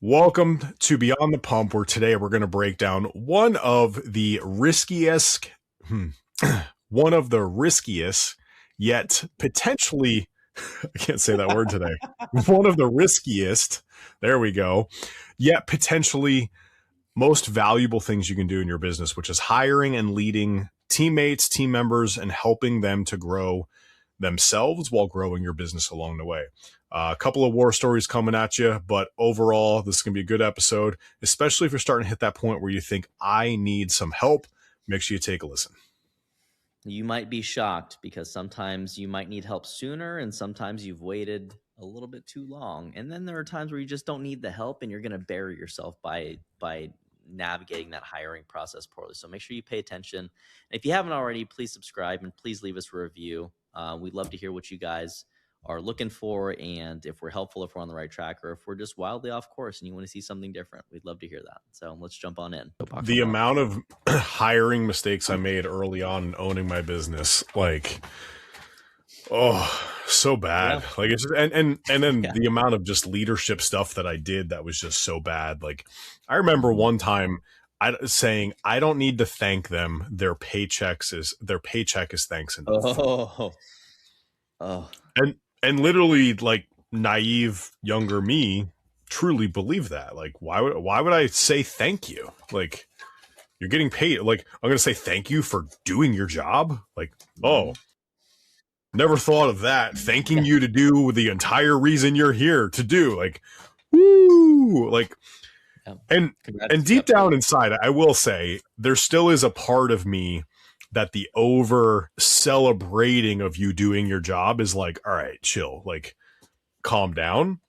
Welcome to Beyond the Pump, where today we're going to break down one of the riskiest, yet potentially, I can't say that word today, one of the riskiest, there we go, yet potentially most valuable things you can do in your business, which is hiring and leading teammates, team members, and helping them to grow themselves while growing your business along the way. A couple of war stories coming at you, but overall, this is going to be a good episode, especially if you're starting to hit that point where you think, I need some help. Make sure you take a listen. You might be shocked because sometimes you might need help sooner and sometimes you've waited a little bit too long. And then there are times where you just don't need the help and you're going to bury yourself by navigating that hiring process poorly. So make sure you pay attention. If you haven't already, please subscribe and please leave us a review. We'd love to hear what you guys are looking for, and if we're helpful, if we're on the right track, or if we're just wildly off course and you want to see something different, we'd love to hear that. So let's jump on in. The amount of hiring mistakes I made early on in owning my business, so bad. Yeah. It's just, and then the amount of just leadership stuff that I did that was just so bad. Like, I remember one time saying, I don't need to thank them. Their paycheck is thanks enough. And literally, like, naive younger me truly believed that. Like, why would I say thank you? Like, you're getting paid. Like, I'm going to say thank you for doing your job. Like, never thought of that. Thanking you to do the entire reason you're here to do. Like, woo! Like, and deep down inside, I will say there still is a part of me that the over celebrating of you doing your job is like, all right, chill, like, calm down.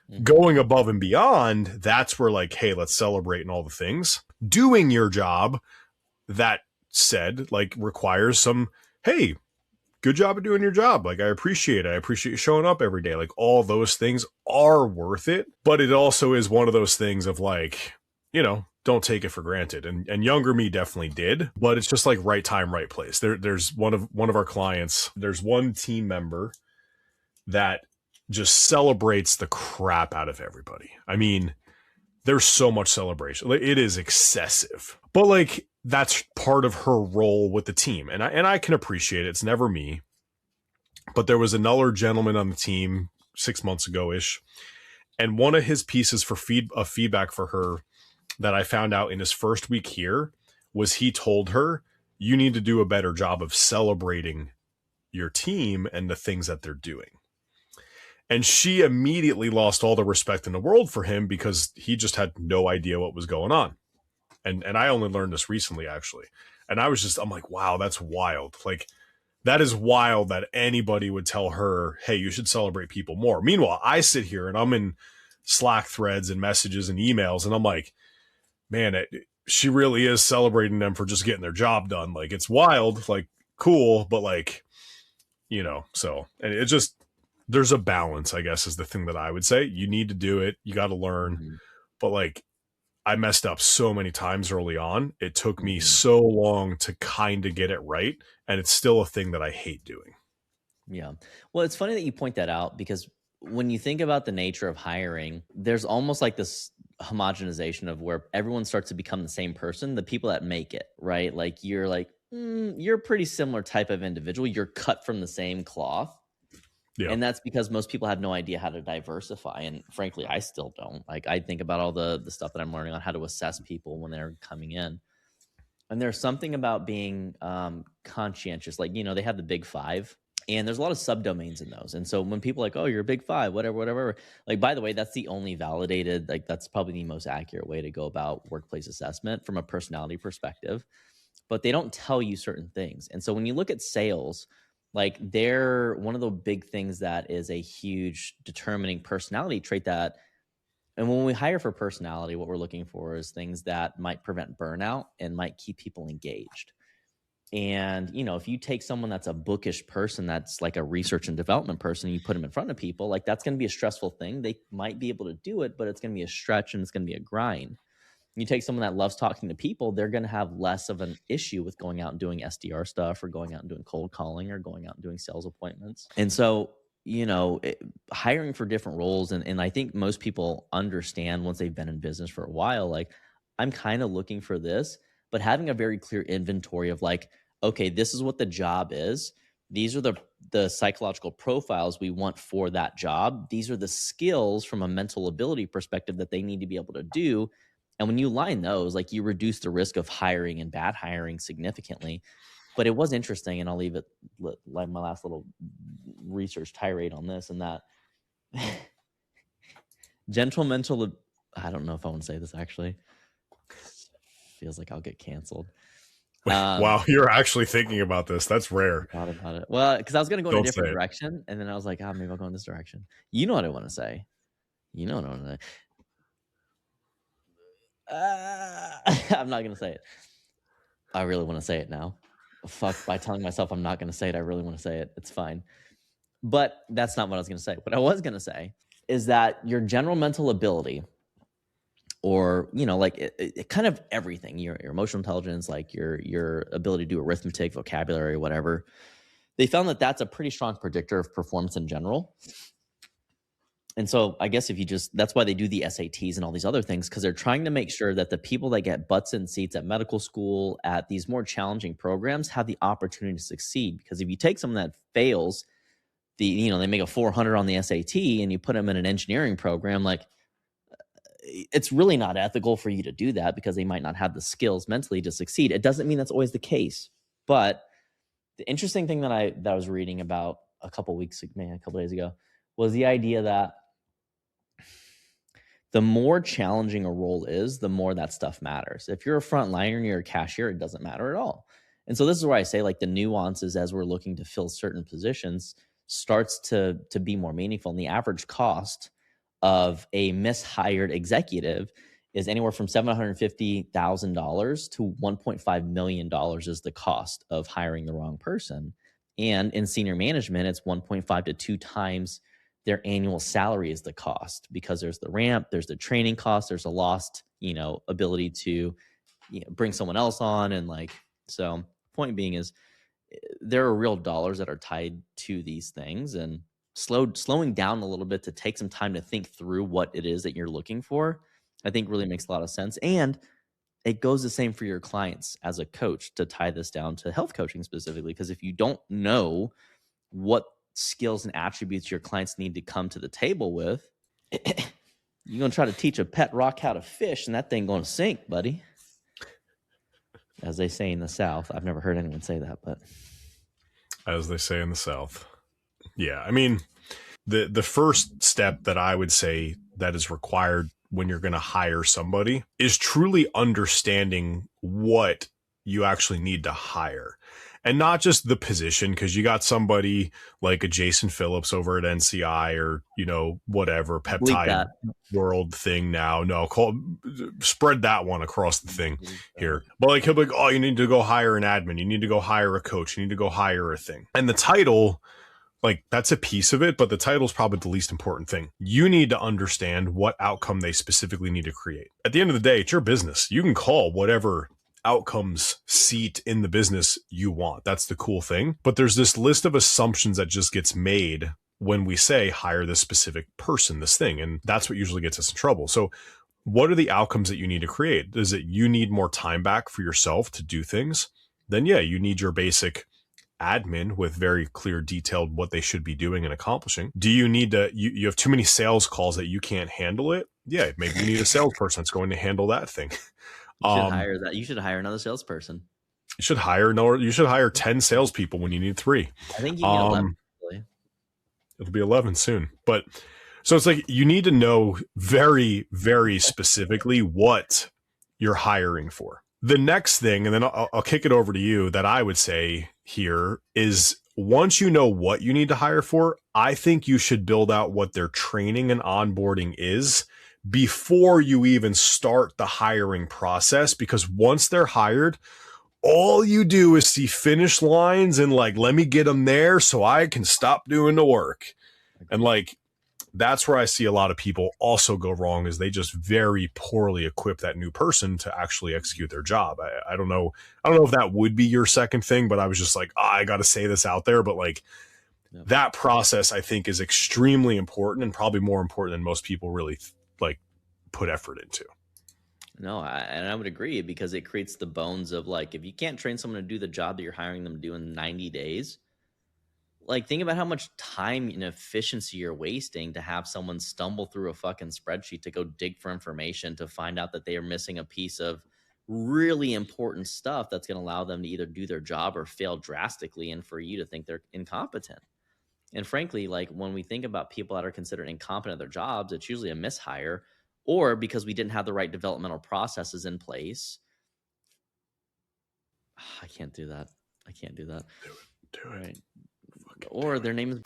Mm-hmm. Going above and beyond, that's where, like, hey, let's celebrate and all the things. Doing your job, that said, like, requires some, hey, good job of doing your job. Like, I appreciate it. I appreciate you showing up every day. Like, all those things are worth it. But it also is one of those things of, like, don't take it for granted. And younger me definitely did, but it's just like right time, right place. There's one of our clients. There's one team member that just celebrates the crap out of everybody. I mean, there's so much celebration. It is excessive, but like, that's part of her role with the team. And I can appreciate it. It's never me, but there was another gentleman on the team 6 months ago-ish. And one of his pieces for feedback for her that I found out in his first week here was he told her, you need to do a better job of celebrating your team and the things that they're doing. And she immediately lost all the respect in the world for him because he just had no idea what was going on. And I only learned this recently, actually. And I'm like, wow, that's wild. Like, that is wild that anybody would tell her, hey, you should celebrate people more. Meanwhile, I sit here and I'm in Slack threads and messages and emails, and I'm like, man, she really is celebrating them for just getting their job done. Like, it's wild, like, cool, but like, so, and it just, there's a balance, I guess, is the thing that I would say. You need to do it. You got to learn. Mm-hmm. But like, I messed up so many times early on. It took me so long to kind of get it right. And it's still a thing that I hate doing. Yeah. Well, it's funny that you point that out, because when you think about the nature of hiring, there's almost like this homogenization of where everyone starts to become the same person, the people that make it, right? Like, you're a pretty similar type of individual. You're cut from the same cloth. Yeah. And that's because most people have no idea how to diversify. And frankly, I still don't. Like, I think about all the stuff that I'm learning on how to assess people when they're coming in. And there's something about being conscientious. Like, they have the big five, and there's a lot of subdomains in those. And so when people are like, oh, you're a big five, whatever. Like, by the way, that's the only validated, like, that's probably the most accurate way to go about workplace assessment from a personality perspective. But they don't tell you certain things. And so when you look at sales, like, they're one of the big things that is a huge determining personality trait that, and when we hire for personality, what we're looking for is things that might prevent burnout and might keep people engaged. And, if you take someone that's a bookish person, that's like a research and development person, you put them in front of people, like, that's going to be a stressful thing. They might be able to do it, but it's going to be a stretch and it's going to be a grind. You take someone that loves talking to people, they're going to have less of an issue with going out and doing SDR stuff, or going out and doing cold calling, or going out and doing sales appointments. And so, hiring for different roles. And I think most people understand once they've been in business for a while, like, I'm kind of looking for this, but having a very clear inventory of like, okay, this is what the job is. These are the psychological profiles we want for that job. These are the skills from a mental ability perspective that they need to be able to do. And when you line those, like, you reduce the risk of hiring and bad hiring significantly. But it was interesting, and I'll leave it like my last little research tirade on this and that. Gentle mental, I don't know if I want to say this actually. Feels like I'll get canceled. Wow, you're actually thinking about this. That's rare. Thought about it. Well, because I was going to go in a Don't say different it. direction, and then I was like, maybe I'll go in this direction. You know what I want to say. You know what I want to say. I'm not going to say it. I really want to say it now. Fuck, by telling myself I'm not going to say it, I really want to say it. It's fine. But that's not what I was going to say. What I was going to say is that your general mental ability, or like it kind of everything, your emotional intelligence, like your ability to do arithmetic, vocabulary, whatever, they found that that's a pretty strong predictor of performance in general. And so I guess that's why they do the SATs and all these other things, because they're trying to make sure that the people that get butts in seats at medical school, at these more challenging programs, have the opportunity to succeed. Because if you take someone that fails, they make a 400 on the SAT and you put them in an engineering program, like, it's really not ethical for you to do that, because they might not have the skills mentally to succeed. It doesn't mean that's always the case. But the interesting thing that I was reading about a couple days ago was the idea that the more challenging a role is, the more that stuff matters. If you're a frontliner and you're a cashier, it doesn't matter at all. And so this is where I say, like, the nuances as we're looking to fill certain positions starts to be more meaningful. And the average cost of a mishired executive is anywhere from $750,000 to $1.5 million is the cost of hiring the wrong person. And in senior management, it's 1.5 to 2 times their annual salary is the cost, because there's the ramp, there's the training cost, there's a lost, ability to bring someone else on. And like, so point being is, there are real dollars that are tied to these things, and slowing down a little bit to take some time to think through what it is that you're looking for, I think really makes a lot of sense. And it goes the same for your clients as a coach, to tie this down to health coaching specifically, because if you don't know what skills and attributes your clients need to come to the table with, you're going to try to teach a pet rock how to fish, and that thing going to sink, buddy. As they say in the South. I've never heard anyone say that, but As they say in the South. Yeah, I mean, the first step that I would say that is required when you're going to hire somebody is truly understanding what you actually need to hire. And not just the position, because you got somebody like a Jason Phillips over at NCI, or, whatever, peptide world thing now. No, spread that one across the thing here. But like, he'll be like, oh, you need to go hire an admin. You need to go hire a coach. You need to go hire a thing. And the title, like, that's a piece of it, but the title is probably the least important thing. You need to understand what outcome they specifically need to create. At the end of the day, it's your business. You can call whatever outcomes seat in the business you want. That's the cool thing. But there's this list of assumptions that just gets made when we say hire this specific person, this thing. And that's what usually gets us in trouble. So what are the outcomes that you need to create? Is it you need more time back for yourself to do things? Then yeah, you need your basic admin with very clear, detailed what they should be doing and accomplishing. Do you need to, you have too many sales calls that you can't handle it? Yeah, maybe you need a salesperson that's going to handle that thing. You should hire that. You should hire another salesperson. You should hire 10 salespeople when you need 3. I think you need 11. It'll be 11 soon. But so it's like, you need to know very, very specifically what you're hiring for. The next thing, and then I'll kick it over to you, that I would say here is, once you know what you need to hire for, I think you should build out what their training and onboarding is before you even start the hiring process. Because once they're hired, all you do is see finish lines and like, let me get them there so I can stop doing the work. And like, that's where I see a lot of people also go wrong, is they just very poorly equip that new person to actually execute their job. I don't know if that would be your second thing, but I was just like, I got to say this out there. But like, that process, I think, is extremely important and probably more important than most people really like put effort into. No, and I would agree, because it creates the bones of, like, if you can't train someone to do the job that you're hiring them to do in 90 days, like, think about how much time and efficiency you're wasting to have someone stumble through a fucking spreadsheet to go dig for information to find out that they are missing a piece of really important stuff that's going to allow them to either do their job or fail drastically, and for you to think they're incompetent. And frankly, like, when we think about people that are considered incompetent at their jobs, it's usually a mishire, or because we didn't have the right developmental processes in place. I can't do that. I can't do that. Do it. Right. Or their name is,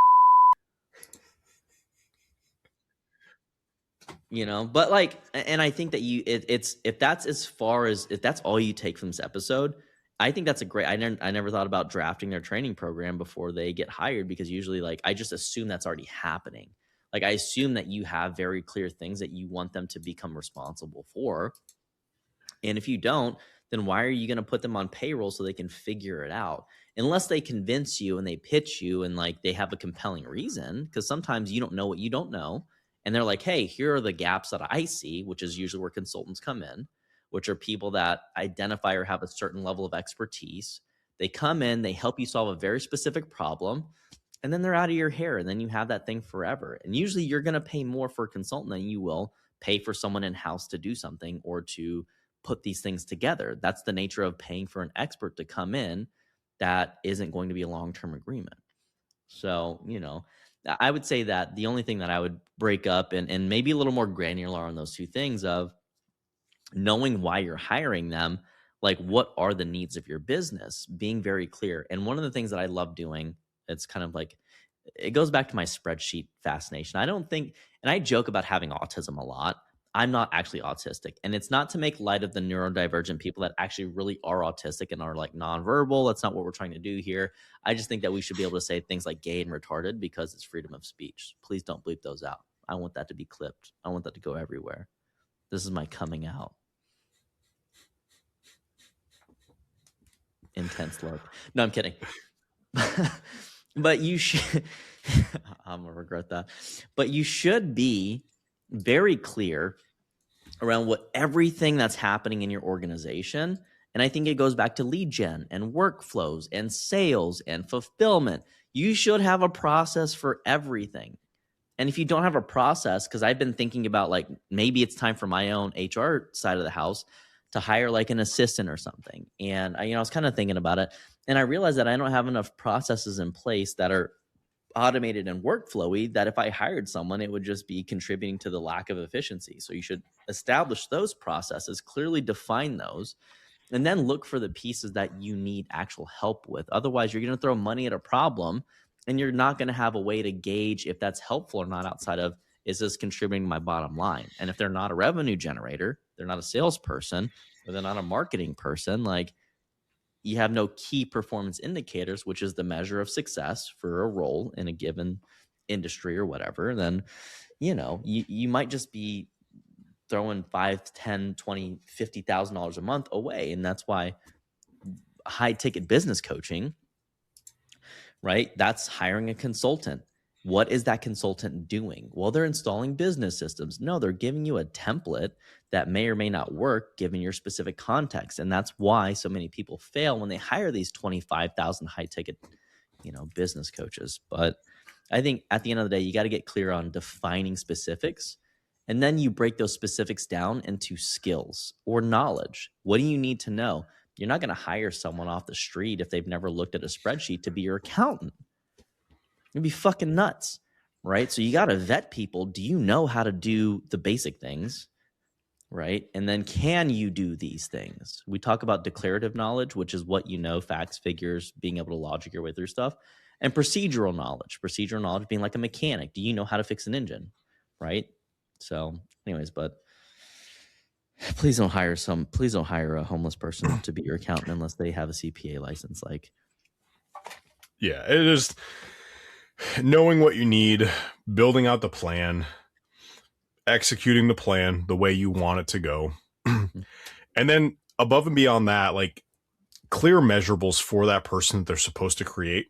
but like, and I think that it's if that's if that's all you take from this episode, I think that's a great. I never thought about drafting their training program before they get hired, because usually, like, I just assume that's already happening. Like, I assume that you have very clear things that you want them to become responsible for. And if you don't, then why are you going to put them on payroll so they can figure it out? Unless they convince you and they pitch you and, like, they have a compelling reason, because sometimes you don't know what you don't know. And they're like, hey, here are the gaps that I see, which is usually where consultants come in, which are people that identify or have a certain level of expertise. They come in, they help you solve a very specific problem, and then they're out of your hair, and then you have that thing forever. And usually you're going to pay more for a consultant than you will pay for someone in-house to do something or to put these things together. That's the nature of paying for an expert to come in. That isn't going to be a long-term agreement. So, I would say that the only thing that I would break up and maybe a little more granular on those two things of knowing why you're hiring them, like, what are the needs of your business, being very clear. And one of the things that I love doing, it's kind of like, it goes back to my spreadsheet fascination. I don't think, and I joke about having autism a lot. I'm not actually autistic. And it's not to make light of the neurodivergent people that actually really are autistic and are, like, nonverbal. That's not what we're trying to do here. I just think that we should be able to say things like gay and retarded because it's freedom of speech. Please don't bleep those out. I want that to be clipped. I want that to go everywhere. This is my coming out. Intense look. No, I'm kidding. But you should, I'm going to regret that. But you should be very clear around what everything that's happening in your organization. And I think it goes back to lead gen and workflows and sales and fulfillment. You should have a process for everything. And if you don't have a process, because I've been thinking about, like, maybe it's time for my own HR side of the house to hire, like, an assistant or something. And I was kind of thinking about it, and I realized that I don't have enough processes in place that are automated and workflowy, that if I hired someone, it would just be contributing to the lack of efficiency. So you should establish those processes, clearly define those, and then look for the pieces that you need actual help with. Otherwise, you're going to throw money at a problem, and you're not going to have a way to gauge if that's helpful or not outside of, is this contributing to my bottom line? And if they're not a revenue generator, they're not a salesperson, or they're not a marketing person, like, you have no key performance indicators, which is the measure of success for a role in a given industry or whatever, then, you might just be throwing $5, 10, 20, $50,000 a month away. And that's why high ticket business coaching, right? That's hiring a consultant. What is that consultant doing? Well, they're installing business systems. No, they're giving you a template that may or may not work given your specific context. And that's why so many people fail when they hire these 25,000 high ticket, business coaches. But I think at the end of the day, you got to get clear on defining specifics. And then you break those specifics down into skills or knowledge. What do you need to know? You're not going to hire someone off the street if they've never looked at a spreadsheet to be your accountant. You'd be fucking nuts, right? So you got to vet people. Do you know how to do the basic things, right? And then can you do these things? We talk about declarative knowledge, which is what you know, facts, figures, being able to logic your way through stuff, and procedural knowledge. Procedural knowledge being like a mechanic. Do you know how to fix an engine, right? So anyways, but please don't hire a homeless person to be your accountant unless they have a CPA license. Like, yeah, it is knowing what you need, building out the plan, executing the plan the way you want it to go. And then above and beyond that, like, clear measurables for that person that they're supposed to create.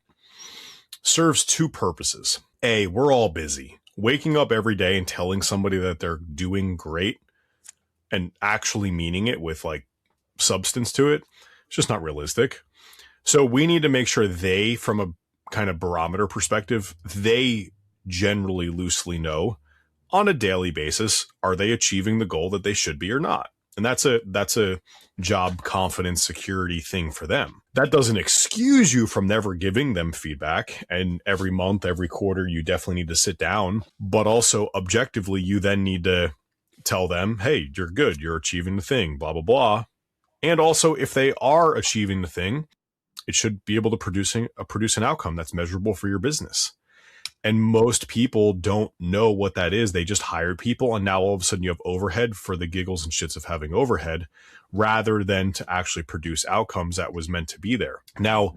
serves two purposes. A, we're all busy. Waking up every day and telling somebody that they're doing great and actually meaning it with like substance to it, it's just not realistic. So we need to make sure they, from a kind of barometer perspective, they generally loosely know on a daily basis, are they achieving the goal that they should be or not? And that's a job confidence security thing for them. That doesn't excuse you from never giving them feedback. And every month, every quarter, you definitely need to sit down. But also objectively, you then need to tell them, hey, you're good. You're achieving the thing, blah, blah, blah. And also, if they are achieving the thing, it should be able to produce an outcome that's measurable for your business. And most people don't know what that is. They just hired people, and now all of a sudden you have overhead for the giggles and shits of having overhead rather than to actually produce outcomes that was meant to be there. Now,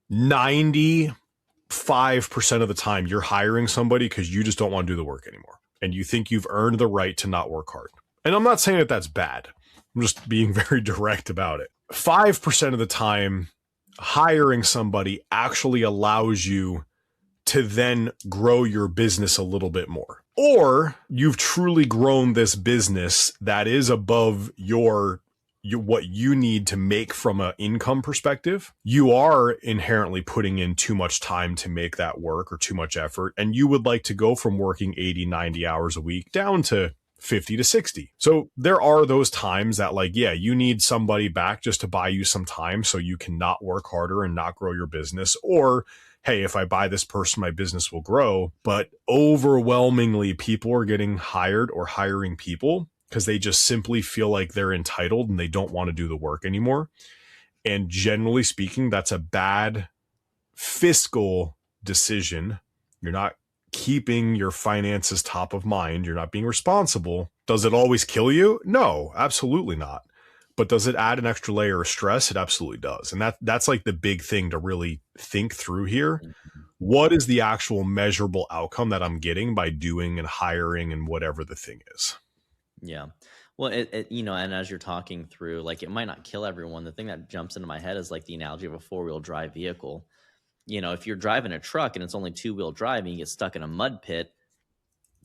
95% of the time you're hiring somebody because you just don't want to do the work anymore. And you think you've earned the right to not work hard. And I'm not saying that that's bad. I'm just being very direct about it. 5% of the time, hiring somebody actually allows you to then grow your business a little bit more. Or you've truly grown this business that is above your what you need to make from an income perspective. You are inherently putting in too much time to make that work or too much effort. And you would like to go from working 80, 90 hours a week down to 50 to 60. So there are those times that like, yeah, you need somebody back just to buy you some time so you can not work harder and not grow your business. Or, hey, if I buy this person, my business will grow. But overwhelmingly, people are getting hired or hiring people because they just simply feel like they're entitled and they don't want to do the work anymore. And generally speaking, that's a bad fiscal decision. You're not keeping your finances top of mind. You're not being responsible. Does it always kill you? No, absolutely not. But does it add an extra layer of stress? It absolutely does. And that's like the big thing to really think through here. What is the actual measurable outcome that I'm getting by doing and hiring and whatever the thing is? Yeah. Well, and as you're talking through, like, it might not kill everyone. The thing that jumps into my head is like the analogy of a 4-wheel drive vehicle. If you're driving a truck and it's only 2-wheel drive and you get stuck in a mud pit,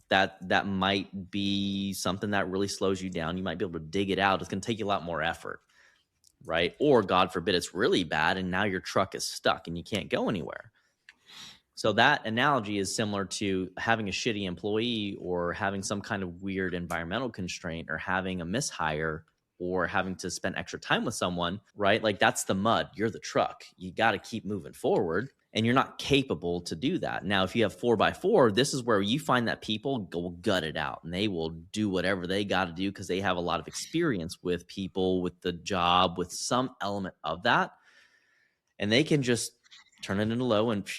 that might be something that really slows you down. You might be able to dig it out. It's going to take you a lot more effort, right? Or God forbid, it's really bad and now your truck is stuck and you can't go anywhere. So that analogy is similar to having a shitty employee or having some kind of weird environmental constraint or having a mishire or having to spend extra time with someone, right? Like, that's the mud. You're the truck. You got to keep moving forward. And you're not capable to do that. Now, if you have 4x4, this is where you find that people will gut it out and they will do whatever they got to do because they have a lot of experience with people, with the job, with some element of that. And they can just turn it into low and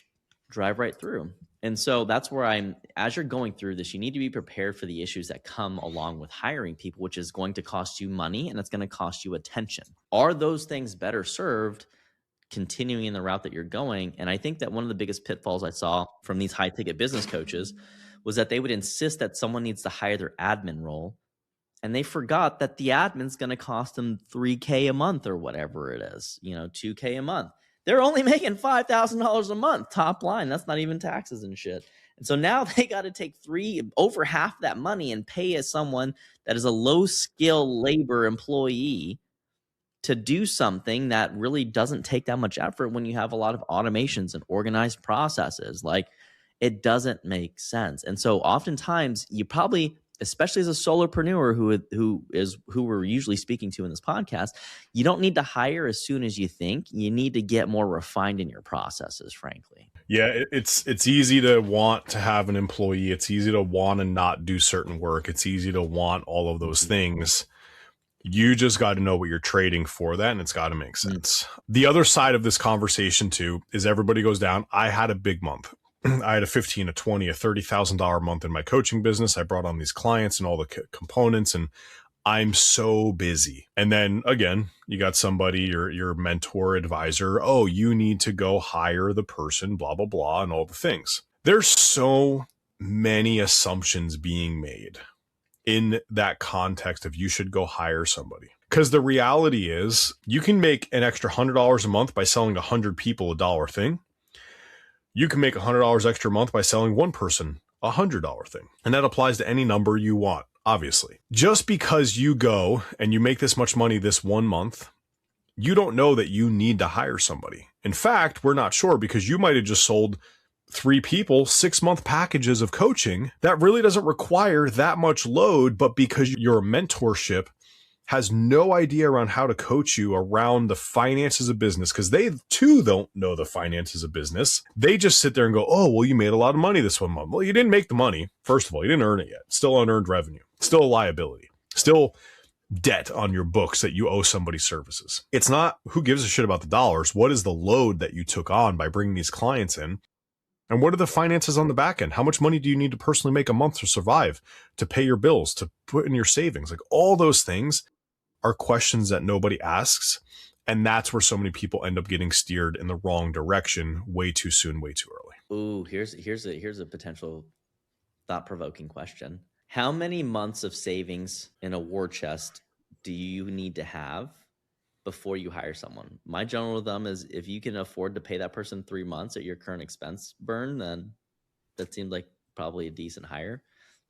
drive right through. And so that's where as you're going through this, you need to be prepared for the issues that come along with hiring people, which is going to cost you money and it's going to cost you attention. Are those things better served continuing in the route that you're going? And I think that one of the biggest pitfalls I saw from these high ticket business coaches was that they would insist that someone needs to hire their admin role. And they forgot that the admin's going to cost them $3K a month or whatever it is, $2K a month. They're only making $5,000 a month top line. That's not even taxes and shit. And so now they got to take over half that money and pay as someone that is a low skill labor employee to do something that really doesn't take that much effort when you have a lot of automations and organized processes. Like, it doesn't make sense. And so oftentimes you probably, especially as a solopreneur who we're usually speaking to in this podcast, you don't need to hire as soon as you think. You need to get more refined in your processes, frankly. Yeah, it's easy to want to have an employee. It's easy to want to not do certain work. It's easy to want all of those things. You just got to know what you're trading for that, and it's got to make sense. The other side of this conversation too is everybody goes down. I had a big month. I had a $15,000, a $20,000, a $30,000 month in my coaching business. I brought on these clients and all the components, and I'm so busy. And then again, you got somebody, your mentor, advisor. Oh, you need to go hire the person, blah, blah, blah, and all the things. There's so many assumptions being made in that context of you should go hire somebody. Because the reality is you can make an extra $100 a month by selling 100 people a dollar thing. You can make $100 extra a month by selling one person a $100 thing. And that applies to any number you want, obviously. Just because you go and you make this much money this 1 month, you don't know that you need to hire somebody. In fact, we're not sure because you might have just sold 3 people 6-month packages of coaching that really doesn't require that much load, but because your mentorship has no idea around how to coach you around the finances of business, because they too don't know the finances of business. They just sit there and go, oh, well, you made a lot of money this 1 month. Well, you didn't make the money. First of all, you didn't earn it yet. Still unearned revenue. Still a liability. Still debt on your books that you owe somebody services. It's not who gives a shit about the dollars. What is the load that you took on by bringing these clients in? And what are the finances on the back end? How much money do you need to personally make a month to survive, to pay your bills, to put in your savings? Like all those things are questions that nobody asks. And that's where so many people end up getting steered in the wrong direction way too soon, way too early. Ooh, here's a potential thought-provoking question. How many months of savings in a war chest do you need to have before you hire someone? My general rule of thumb is if you can afford to pay that person 3 months at your current expense burn, then that seems like probably a decent hire,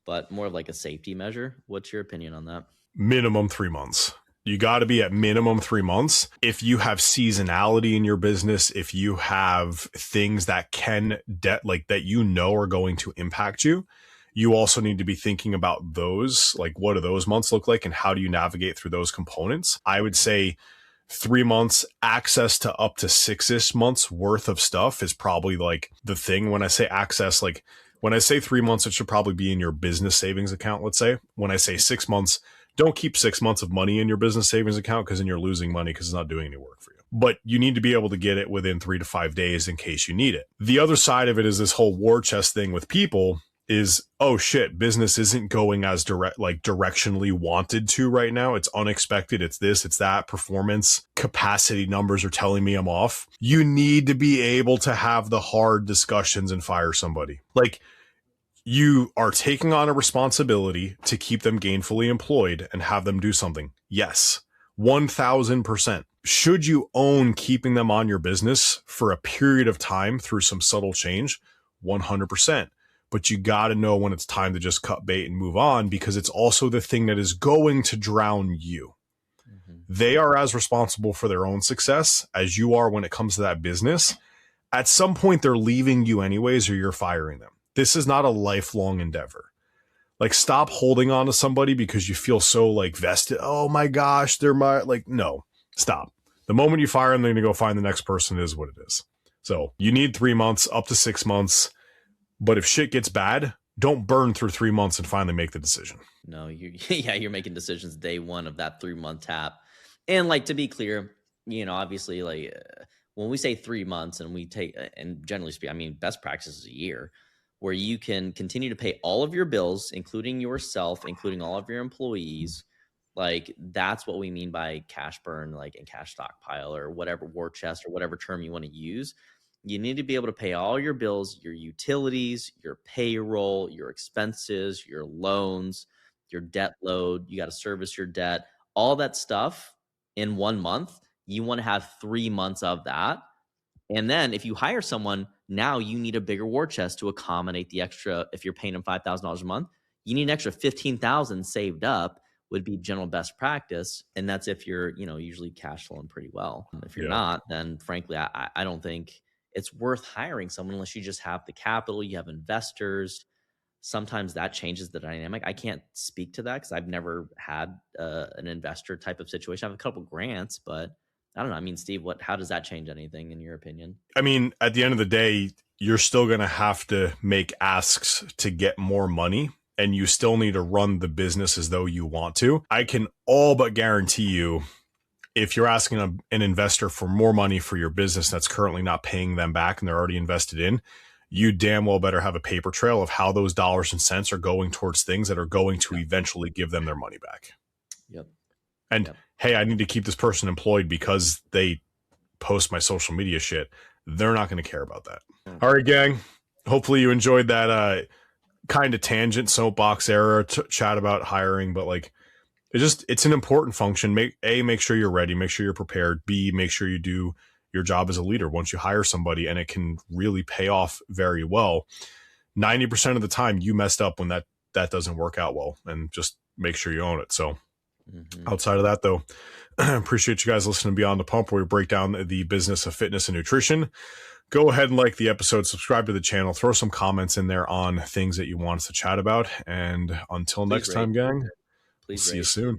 but more of like a safety measure. What's your opinion on that? Minimum 3 months. You got to be at minimum 3 months. If you have seasonality in your business, if you have things that that you know are going to impact you, you also need to be thinking about those, like what do those months look like and how do you navigate through those components? I would say 3 months, access to up to 6-ish months worth of stuff is probably like the thing. When I say access, like when I say 3 months, it should probably be in your business savings account, let's say. When I say 6 months, don't keep 6 months of money in your business savings account because then you're losing money because it's not doing any work for you. But you need to be able to get it within 3 to 5 days in case you need it. The other side of it is this whole war chest thing with people is, oh shit, business isn't going as directionally wanted to right now. It's unexpected. It's this, it's that. Performance capacity numbers are telling me I'm off. You need to be able to have the hard discussions and fire somebody. Like, you are taking on a responsibility to keep them gainfully employed and have them do something. Yes, 1000%. Should you own keeping them on your business for a period of time through some subtle change? 100%. But you got to know when it's time to just cut bait and move on, because it's also the thing that is going to drown you. Mm-hmm. They are as responsible for their own success as you are when it comes to that business. At some point, they're leaving you anyways, or you're firing them. This is not a lifelong endeavor. Like, stop holding on to somebody because you feel so like vested. Oh my gosh, they're no, stop. The moment you fire them, they're going to go find the next person. It is what it is. So you need 3 months, up to 6 months. But if shit gets bad, don't burn through 3 months and finally make the decision. No, you're making decisions day one of that 3-month tap. And like, to be clear, obviously, like when we say 3 months and we take, and generally speaking, I mean, best practice is a year, where you can continue to pay all of your bills, including yourself, including all of your employees. Like, that's what we mean by cash burn, like in cash stockpile or whatever, war chest or whatever term you want to use. You need to be able to pay all your bills, your utilities, your payroll, your expenses, your loans, your debt load. You got to service your debt, all that stuff in 1 month. You want to have 3 months of that. And then if you hire someone, now you need a bigger war chest to accommodate the extra. If you're paying them $5,000 a month, you need an extra $15,000 saved up, would be general best practice. And that's if you're, usually cash flowing pretty well. If you're not, then frankly, I don't think it's worth hiring someone unless you just have the capital, you have investors. Sometimes that changes the dynamic. I can't speak to that because I've never had an investor type of situation. I have a couple grants, but I don't know. I mean, Steve, how does that change anything in your opinion? I mean, at the end of the day, you're still going to have to make asks to get more money, and you still need to run the business as though you want to. I can all but guarantee you, if you're asking an investor for more money for your business that's currently not paying them back and they're already invested in, you damn well better have a paper trail of how those dollars and cents are going towards things that are going to eventually give them their money back. Yep. And hey, I need to keep this person employed because they post my social media shit. They're not going to care about that. All right, gang. Hopefully you enjoyed that kind of tangent soapbox era chat about hiring, but like, it's an important function. Make sure you're ready. Make sure you're prepared. B, make sure you do your job as a leader. Once you hire somebody and it can really pay off very well, 90% of the time you messed up when that doesn't work out well, and just make sure you own it. So outside of that though, appreciate you guys listening to Beyond the Pump, where we break down the business of fitness and nutrition. Go ahead and like the episode, subscribe to the channel, throw some comments in there on things that you want us to chat about. And until next time, gang, we'll see you soon.